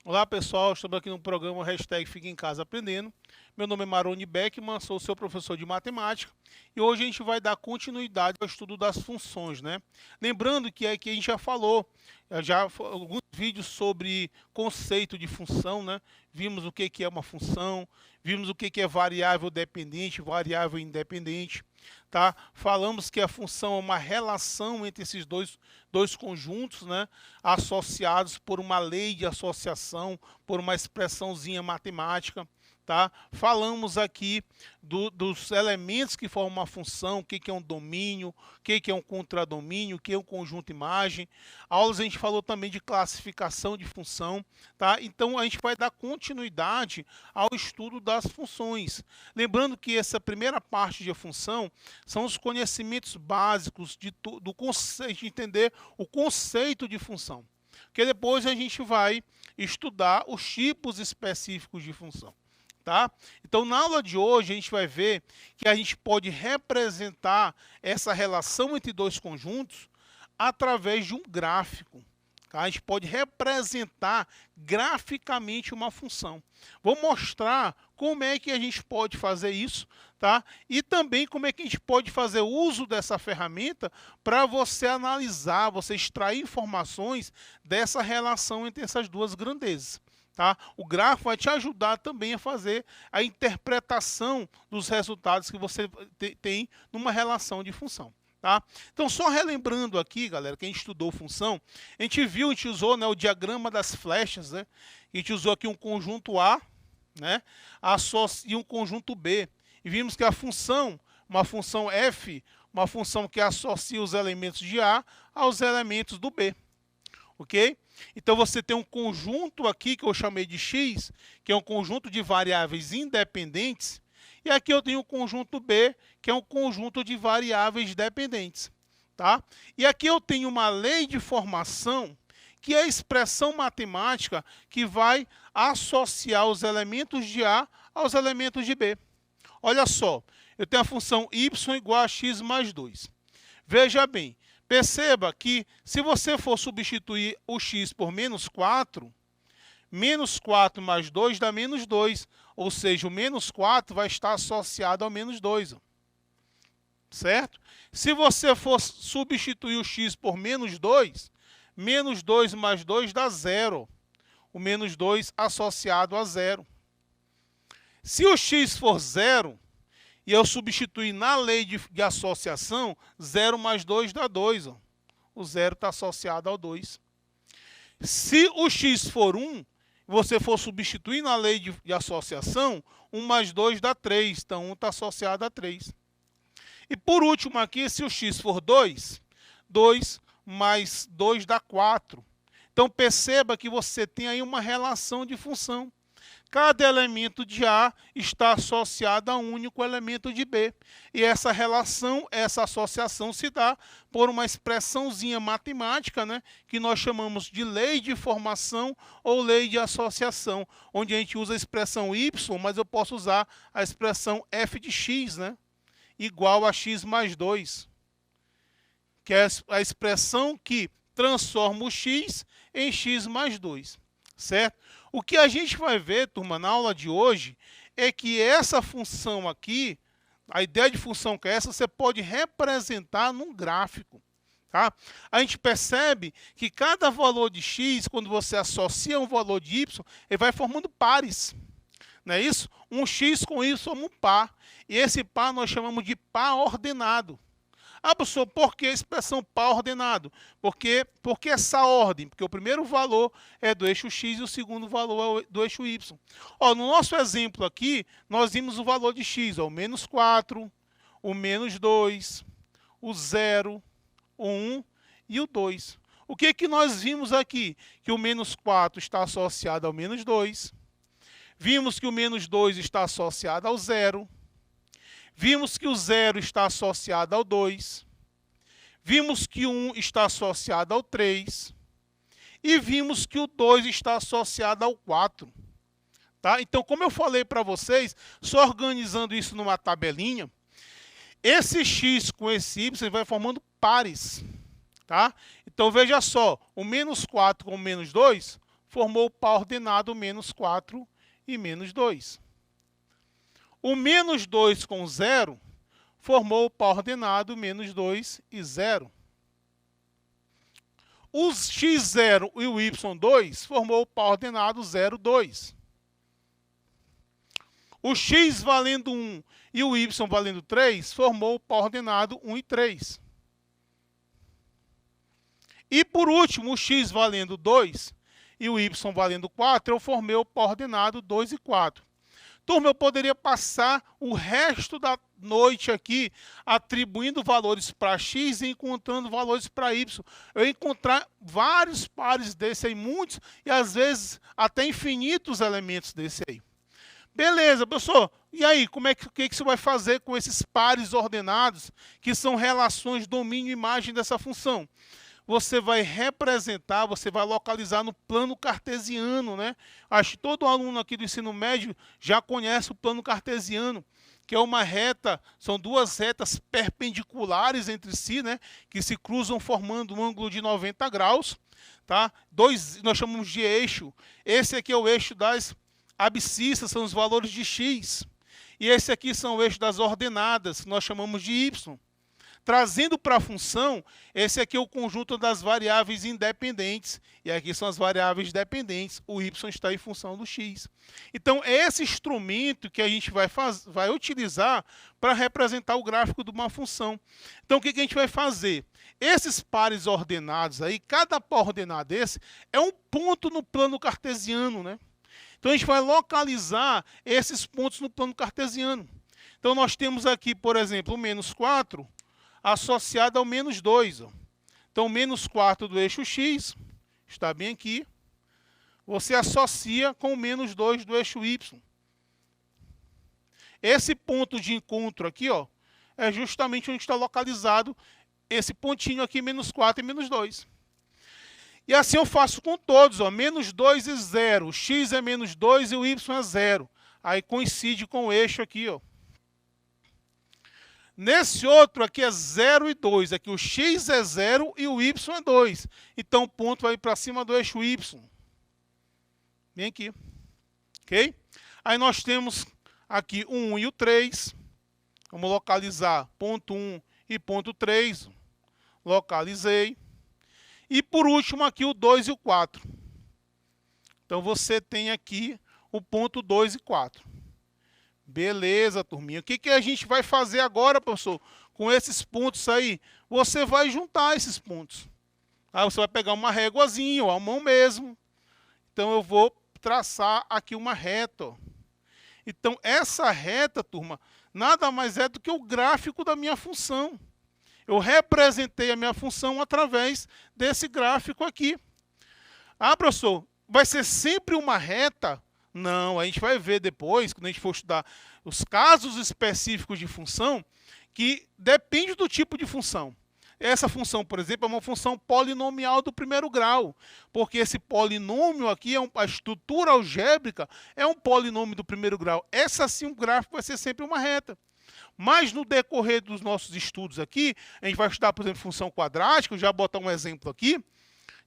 Olá pessoal, estamos aqui no programa Fique em Casa Aprendendo. Meu nome é Maroni Beckman, sou seu professor de matemática e hoje a gente vai dar continuidade ao estudo das funções, né? Lembrando que aqui a gente já falou, alguns vídeos sobre conceito de função, né? Vimos o que é uma função, vimos o que é variável dependente, variável independente, tá? Falamos que a função é uma relação entre esses dois conjuntos, né? Associados por uma lei de associação, por uma expressãozinha matemática. Tá? Falamos aqui dos elementos que formam uma função, o que é um domínio, o que é um contradomínio, o que é um conjunto imagem. Aulas a gente falou também de classificação de função. Tá? Então a gente vai dar continuidade ao estudo das funções. Lembrando que essa primeira parte de função são os conhecimentos básicos do conceito, de entender o conceito de função. Porque depois a gente vai estudar os tipos específicos de função. Tá? Então, na aula de hoje, a gente vai ver que a gente pode representar essa relação entre dois conjuntos através de um gráfico. Tá? A gente pode representar graficamente uma função. Vou mostrar como é que a gente pode fazer isso, tá? E também como é que a gente pode fazer uso dessa ferramenta para você analisar, você extrair informações dessa relação entre essas duas grandezas. Tá? O gráfico vai te ajudar também a fazer a interpretação dos resultados que você tem numa relação de função. Tá? Então, só relembrando aqui, galera, que a gente estudou função, a gente usou, né, o diagrama das flechas, né? A gente usou aqui um conjunto A, né, e um conjunto B. E vimos que a função, uma função f, uma função que associa os elementos de A aos elementos do B. Ok? Então você tem um conjunto aqui que eu chamei de x, que é um conjunto de variáveis independentes, e aqui eu tenho o conjunto B, que é um conjunto de variáveis dependentes. Tá? E aqui eu tenho uma lei de formação, que é a expressão matemática que vai associar os elementos de A aos elementos de B. Olha só, eu tenho a função y igual a x mais 2. Veja bem, perceba que se você for substituir o x por menos 4 mais 2 dá menos 2. Ou seja, o menos 4 vai estar associado ao menos 2. Certo? Se você for substituir o x por menos 2 mais 2 dá 0. O menos 2 associado a 0. Se o x for 0, e eu substituir na lei de associação, 0 mais 2 dá 2. Ó. O 0 está associado ao 2. Se o x for 1, você for substituir na lei de associação, 1 mais 2 dá 3. Então, 1 está associado a 3. E por último aqui, se o x for 2, 2 mais 2 dá 4. Então, perceba que você tem aí uma relação de função. Cada elemento de A está associado a um único elemento de B. E essa relação, essa associação se dá por uma expressãozinha matemática, né, que nós chamamos de lei de formação ou lei de associação, onde a gente usa a expressão y, mas eu posso usar a expressão f de x, né, igual a x mais 2, que é a expressão que transforma o x em x mais 2, certo? O que a gente vai ver, turma, na aula de hoje, é que essa função aqui, a ideia de função que é essa, você pode representar num gráfico. Tá? A gente percebe que cada valor de x, quando você associa um valor de y, ele vai formando pares. Não é isso? Um x com y forma um par. E esse par nós chamamos de par ordenado. Ah, professor, por que a expressão par ordenado? Por que essa ordem? Porque o primeiro valor é do eixo x e o segundo valor é do eixo y. Ó, no nosso exemplo aqui, nós vimos o valor de x, ó, o menos 4, o menos 2, o 0, o 1 e o 2. O que nós vimos aqui? Que o menos 4 está associado ao menos 2. Vimos que o menos 2 está associado ao 0. Vimos que o 0 está associado ao 2. Vimos que o 1 está associado ao 3. E vimos que o 2 está associado ao 4. Tá? Então, como eu falei para vocês, só organizando isso numa tabelinha, esse x com esse y vai formando pares. Tá? Então, veja só, o menos 4 com o menos 2 formou o par ordenado menos 4 e menos 2. O menos 2 com 0 formou o par ordenado menos 2 e 0. O x0 e o y2 formou o par ordenado 0, 2. O x valendo 1 e o y valendo 3 formou o par ordenado 1 e 3. E por último, o x valendo 2 e o y valendo 4, eu formei o par ordenado 2 e 4. Turma, eu poderia passar o resto da noite aqui atribuindo valores para x e encontrando valores para y. Eu ia encontrar vários pares desse aí, muitos, e às vezes até infinitos elementos desse aí. Beleza, professor. E aí, que você vai fazer com esses pares ordenados, que são relações domínio e imagem dessa função? Você vai representar, você vai localizar no plano cartesiano, né? Acho que todo aluno aqui do ensino médio já conhece o plano cartesiano, que é uma reta, são duas retas perpendiculares entre si, né? Que se cruzam formando um ângulo de 90 graus, tá? Nós chamamos de eixo. Esse aqui é o eixo das abscissas, são os valores de x. E esse aqui são o eixo das ordenadas, que nós chamamos de y. Trazendo para a função, esse aqui é o conjunto das variáveis independentes, e aqui são as variáveis dependentes, o y está em função do x. Então, é esse instrumento que a gente vai utilizar para representar o gráfico de uma função. Então, o que a gente vai fazer? Esses pares ordenados aí, cada par ordenado desse, é um ponto no plano cartesiano, né? Então, a gente vai localizar esses pontos no plano cartesiano. Então, nós temos aqui, por exemplo, o menos 4, associado ao menos 2. Ó. Então, menos 4 do eixo x, está bem aqui, você associa com o menos 2 do eixo y. Esse ponto de encontro aqui, ó, é justamente onde está localizado esse pontinho aqui, menos 4 e menos 2. E assim eu faço com todos, ó, menos 2 e 0, o x é menos 2 e o y é 0. Aí coincide com o eixo aqui, ó. Nesse outro aqui é 0 e 2. Aqui o x é 0 e o y é 2. Então o ponto vai para cima do eixo y. Bem aqui. Ok? Aí nós temos aqui o 1 e o 3. Vamos localizar ponto 1 e ponto 3. Localizei. E por último aqui o 2 e o 4. Então você tem aqui o ponto 2 e 4. Beleza, turminha. O que a gente vai fazer agora, professor? Com esses pontos aí, você vai juntar esses pontos. Aí você vai pegar uma réguazinha, ou a mão mesmo. Então, eu vou traçar aqui uma reta. Ó. Então, essa reta, turma, nada mais é do que o gráfico da minha função. Eu representei a minha função através desse gráfico aqui. Ah, professor, vai ser sempre uma reta? Não, a gente vai ver depois, quando a gente for estudar os casos específicos de função, que depende do tipo de função. Essa função, por exemplo, é uma função polinomial do primeiro grau, porque esse polinômio aqui, a estrutura algébrica, é um polinômio do primeiro grau. Essa sim, o gráfico vai ser sempre uma reta. Mas no decorrer dos nossos estudos aqui, a gente vai estudar, por exemplo, função quadrática, eu já vou botar um exemplo aqui,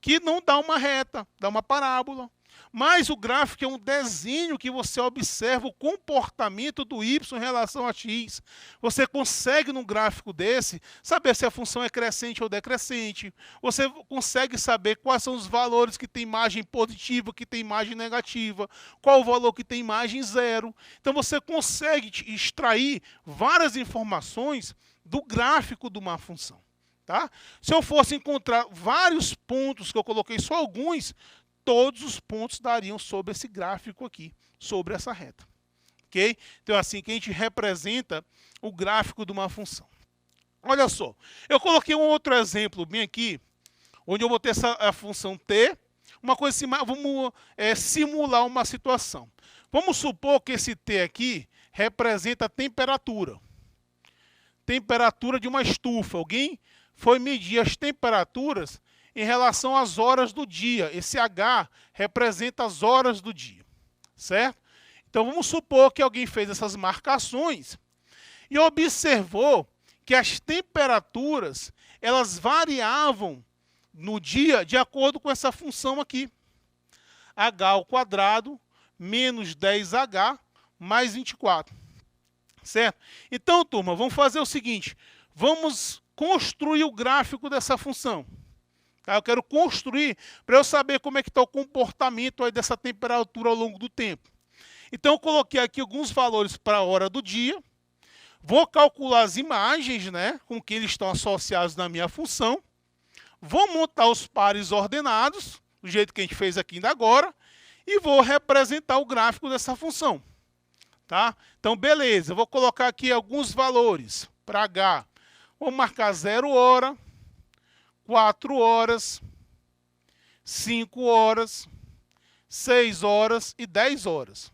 que não dá uma reta, dá uma parábola. Mas o gráfico é um desenho que você observa o comportamento do y em relação a x. Você consegue, num gráfico desse, saber se a função é crescente ou decrescente. Você consegue saber quais são os valores que tem imagem positiva, que tem imagem negativa, qual o valor que tem imagem zero. Então você consegue extrair várias informações do gráfico de uma função. Tá? Se eu fosse encontrar vários pontos, que eu coloquei só alguns, todos os pontos dariam sobre esse gráfico aqui, sobre essa reta. Ok? Então é assim que a gente representa o gráfico de uma função. Olha só, eu coloquei um outro exemplo bem aqui, onde eu vou ter a função t, uma coisa assim, vamos simular uma situação. Vamos supor que esse t aqui representa a temperatura. Temperatura de uma estufa. Alguém foi medir as temperaturas em relação às horas do dia. Esse H representa as horas do dia, certo? Então vamos supor que alguém fez essas marcações e observou que as temperaturas elas variavam no dia de acordo com essa função aqui. H ao quadrado menos 10H mais 24. Certo? Então, turma, vamos fazer o seguinte. Vamos construir o gráfico dessa função. Tá? Eu quero construir para eu saber como é que está o comportamento aí dessa temperatura ao longo do tempo. Então, eu coloquei aqui alguns valores para a hora do dia. Vou calcular as imagens, né, com que eles estão associados na minha função. Vou montar os pares ordenados, do jeito que a gente fez aqui ainda agora. E vou representar o gráfico dessa função. Tá? Então, beleza. Eu vou colocar aqui alguns valores para H. Vou marcar 0 hora, 4 horas, 5 horas, 6 horas e 10 horas.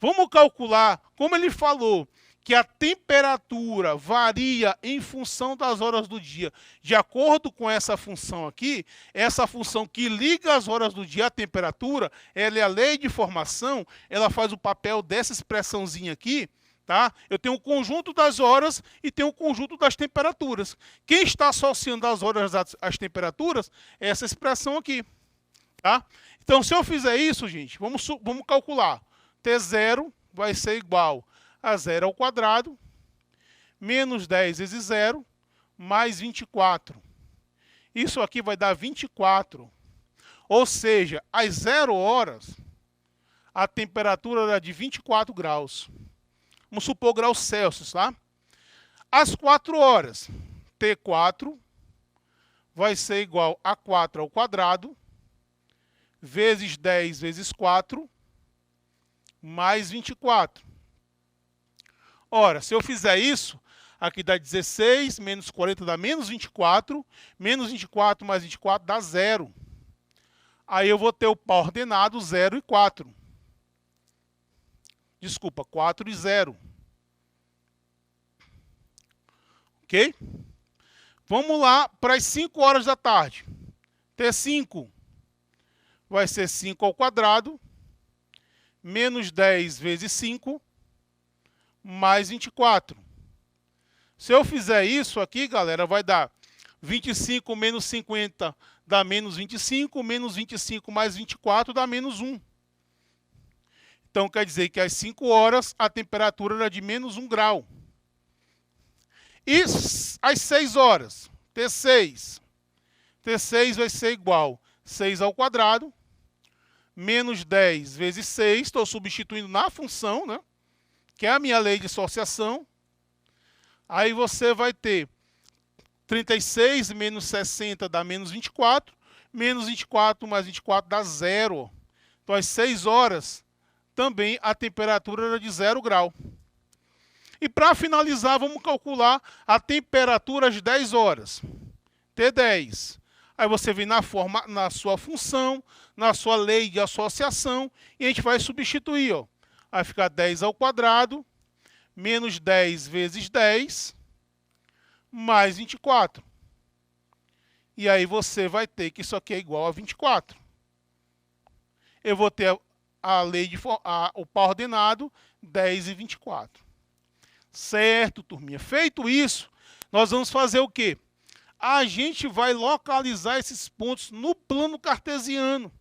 Vamos calcular, como ele falou, que a temperatura varia em função das horas do dia. De acordo com essa função aqui, essa função que liga as horas do dia à temperatura, ela é a lei de formação, ela faz o papel dessa expressãozinha aqui, tá? Eu tenho o conjunto das horas e tenho o conjunto das temperaturas. Quem está associando as horas às temperaturas é essa expressão aqui, tá? Então, se eu fizer isso, gente, vamos calcular. T0 vai ser igual a 0 ao quadrado, menos 10 vezes 0, mais 24. Isso aqui vai dar 24. Ou seja, às 0 horas, a temperatura era de 24 graus. Vamos supor graus Celsius, tá? Às 4 horas, T4 vai ser igual a 4 ao quadrado, vezes 10 vezes 4, mais 24. Ora, se eu fizer isso, aqui dá 16, menos 40 dá menos 24 mais 24 dá 0. Aí eu vou ter o par ordenado 0 e 4. Desculpa, 4 e 0. Ok? Vamos lá para as 5 horas da tarde. T5 vai ser 5 ao quadrado, menos 10 vezes 5, mais 24. Se eu fizer isso aqui, galera, vai dar 25 menos 50 dá menos 25, menos 25 mais 24 dá menos 1. Então, quer dizer que às 5 horas a temperatura era de menos 1 grau. E às 6 horas, T6. T6 vai ser igual a 6 ao quadrado, menos 10 vezes 6, estou substituindo na função, né? Que é a minha lei de associação. Aí você vai ter 36 menos 60 dá menos 24, menos 24 mais 24 dá 0. Então, às 6 horas, também a temperatura era de 0 grau. E para finalizar, vamos calcular a temperatura às 10 horas. T10. Aí você vem na sua função, na sua lei de associação, e a gente vai substituir, ó. Vai ficar 10 ao quadrado, menos 10 vezes 10, mais 24. E aí você vai ter que isso aqui é igual a 24. Eu vou ter o par ordenado 10 e 24. Certo, turminha? Feito isso, nós vamos fazer o quê? A gente vai localizar esses pontos no plano cartesiano.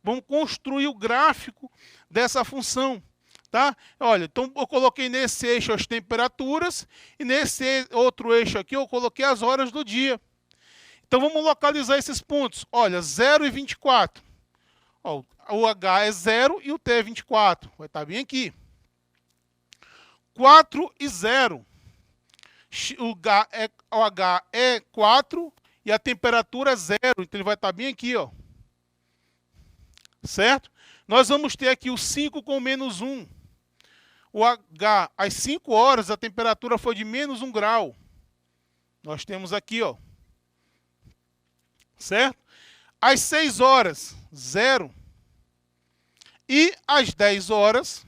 Vamos construir o gráfico dessa função. Tá? Olha, então eu coloquei nesse eixo as temperaturas e nesse outro eixo aqui eu coloquei as horas do dia. Então vamos localizar esses pontos. Olha, 0 e 24. Ó, o H é 0 e o T é 24. Vai estar bem aqui. 4 e 0. O H é 4 e a temperatura é 0. Então ele vai estar bem aqui, ó. Certo? Nós vamos ter aqui o 5 com menos 1. O H, às 5 horas, a temperatura foi de menos 1 grau. Nós temos aqui, ó. Certo? Às 6 horas, 0. E às 10 horas,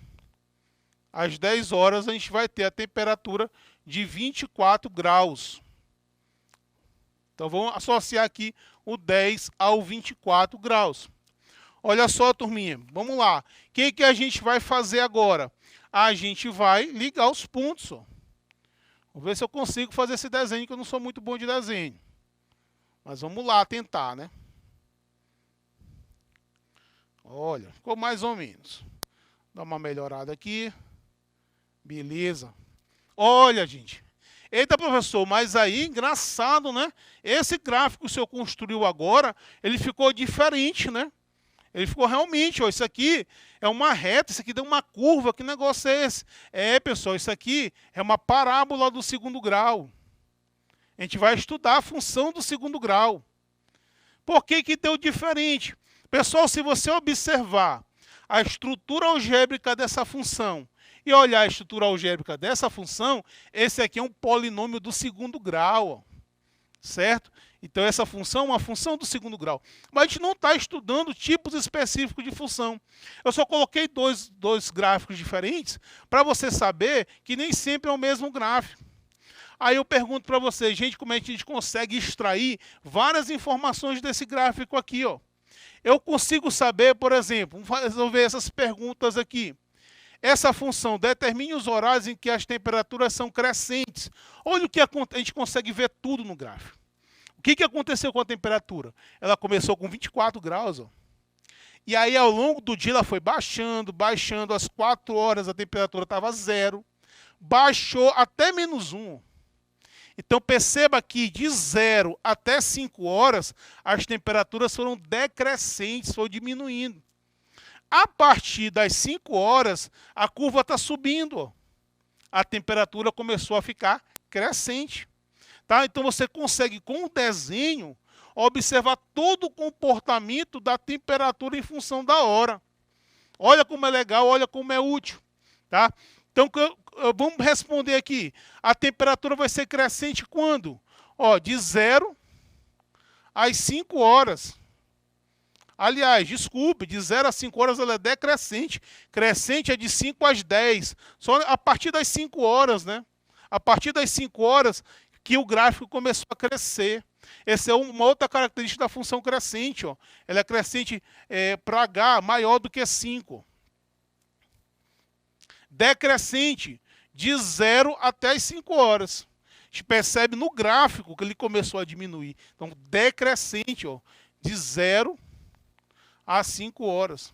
a gente vai ter a temperatura de 24 graus. Então, vamos associar aqui o 10 ao 24 graus. Olha só, turminha, vamos lá. O que a gente vai fazer agora? A gente vai ligar os pontos, ó. Vamos ver se eu consigo fazer esse desenho, que eu não sou muito bom de desenho. Mas vamos lá tentar, né? Olha, ficou mais ou menos. Dá uma melhorada aqui. Beleza. Olha, gente. Eita, professor, mas aí, engraçado, né? Esse gráfico que o senhor construiu agora, ele ficou diferente, né? Ele ficou realmente, ó, isso aqui é uma reta, isso aqui deu uma curva, que negócio é esse? É, pessoal, isso aqui é uma parábola do segundo grau. A gente vai estudar a função do segundo grau. Por que que deu diferente? Pessoal, se você observar a estrutura algébrica dessa função e olhar a estrutura algébrica dessa função, esse aqui é um polinômio do segundo grau, ó, certo? Então essa função é uma função do segundo grau. Mas a gente não está estudando tipos específicos de função. Eu só coloquei dois gráficos diferentes para você saber que nem sempre é o mesmo gráfico. Aí eu pergunto para vocês, gente, como é que a gente consegue extrair várias informações desse gráfico aqui, ó? Eu consigo saber, por exemplo, vamos resolver essas perguntas aqui. Essa função determine os horários em que as temperaturas são crescentes. Olha o que a gente consegue ver tudo no gráfico. O que aconteceu com a temperatura? Ela começou com 24 graus, ó. E aí ao longo do dia ela foi baixando, baixando. Às 4 horas a temperatura estava 0. Baixou até -1. Então perceba que de 0 até 5 horas as temperaturas foram decrescentes, foram diminuindo. A partir das 5 horas a curva está subindo, ó. A temperatura começou a ficar crescente. Tá? Então você consegue, com o desenho, observar todo o comportamento da temperatura em função da hora. Olha como é legal, olha como é útil. Tá? Então vamos responder aqui. A temperatura vai ser crescente quando? Ó, de 0 às 5 horas. Aliás, desculpe, de 0 a 5 horas ela é decrescente. Crescente é de 5 às 10. Só a partir das 5 horas, né? A partir das 5 horas que o gráfico começou a crescer. Essa é uma outra característica da função crescente, ó. Ela é crescente para H maior do que 5. Decrescente, de 0 até as 5 horas. A gente percebe no gráfico que ele começou a diminuir. Então, decrescente, ó, de 0 a 5 horas.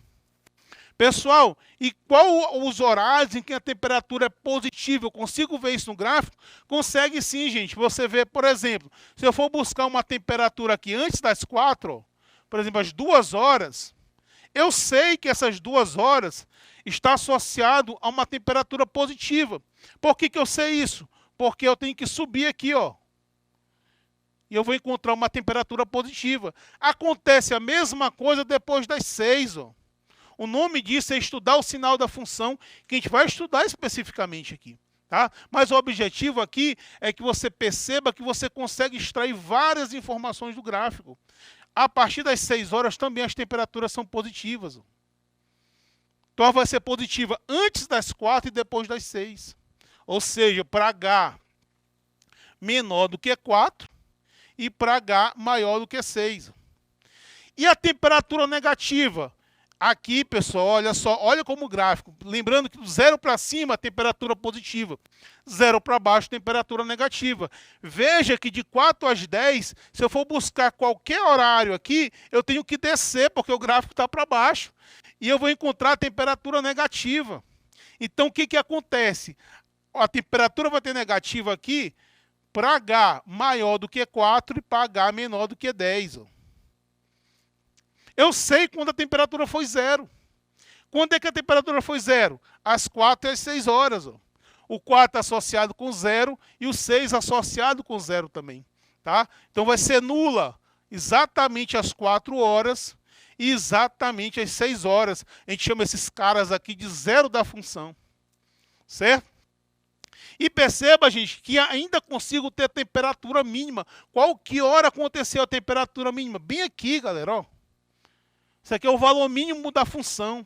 Pessoal, e qual os horários em que a temperatura é positiva? Eu consigo ver isso no gráfico? Consegue sim, gente. Você vê, por exemplo, se eu for buscar uma temperatura aqui antes das 4, ó, por exemplo, às 2 horas, eu sei que essas 2 horas está associado a uma temperatura positiva. Por que eu sei isso? Porque eu tenho que subir aqui, ó. E eu vou encontrar uma temperatura positiva. Acontece a mesma coisa depois das 6, ó. O nome disso é estudar o sinal da função, que a gente vai estudar especificamente aqui. Tá? Mas o objetivo aqui é que você perceba que você consegue extrair várias informações do gráfico. A partir das 6 horas também as temperaturas são positivas. Então ela vai ser positiva antes das 4 e depois das 6. Ou seja, para H menor do que 4 e para H maior do que 6. E a temperatura negativa? Aqui, pessoal, olha só, olha como o gráfico. Lembrando que do 0 para cima, temperatura positiva. 0 para baixo, temperatura negativa. Veja que de 4 às 10, se eu for buscar qualquer horário aqui, eu tenho que descer, porque o gráfico está para baixo. E eu vou encontrar a temperatura negativa. Então, o que acontece? A temperatura vai ter negativa aqui para H maior do que 4 e para H menor do que 10. Ó. Eu sei quando a temperatura foi 0. Quando é que a temperatura foi 0? Às 4 e às 6 horas. Ó. O 4 associado com 0 e o 6 associado com 0 também. Tá? Então vai ser nula exatamente às 4 horas e exatamente às 6 horas. A gente chama esses caras aqui de zero da função. Certo? E perceba, gente, que ainda consigo ter a temperatura mínima. Que hora aconteceu a temperatura mínima? Bem aqui, galera, ó. Isso aqui é o valor mínimo da função.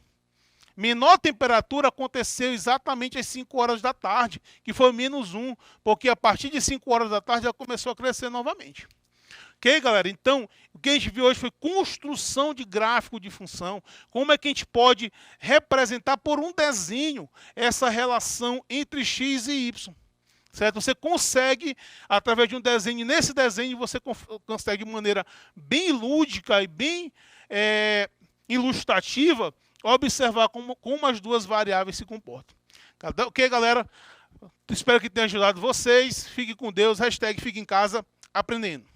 Menor temperatura aconteceu exatamente às 5 horas da tarde, que foi -1, porque a partir de 5 horas da tarde ela começou a crescer novamente. Ok, galera? Então, o que a gente viu hoje foi construção de gráfico de função. Como é que a gente pode representar por um desenho essa relação entre x e y. Certo? Você consegue, através de um desenho, nesse desenho você consegue de maneira bem lúdica e bem ilustrativa observar como as duas variáveis se comportam. Ok, galera? Espero que tenha ajudado vocês. Fique com Deus. Hashtag Fique em Casa Aprendendo.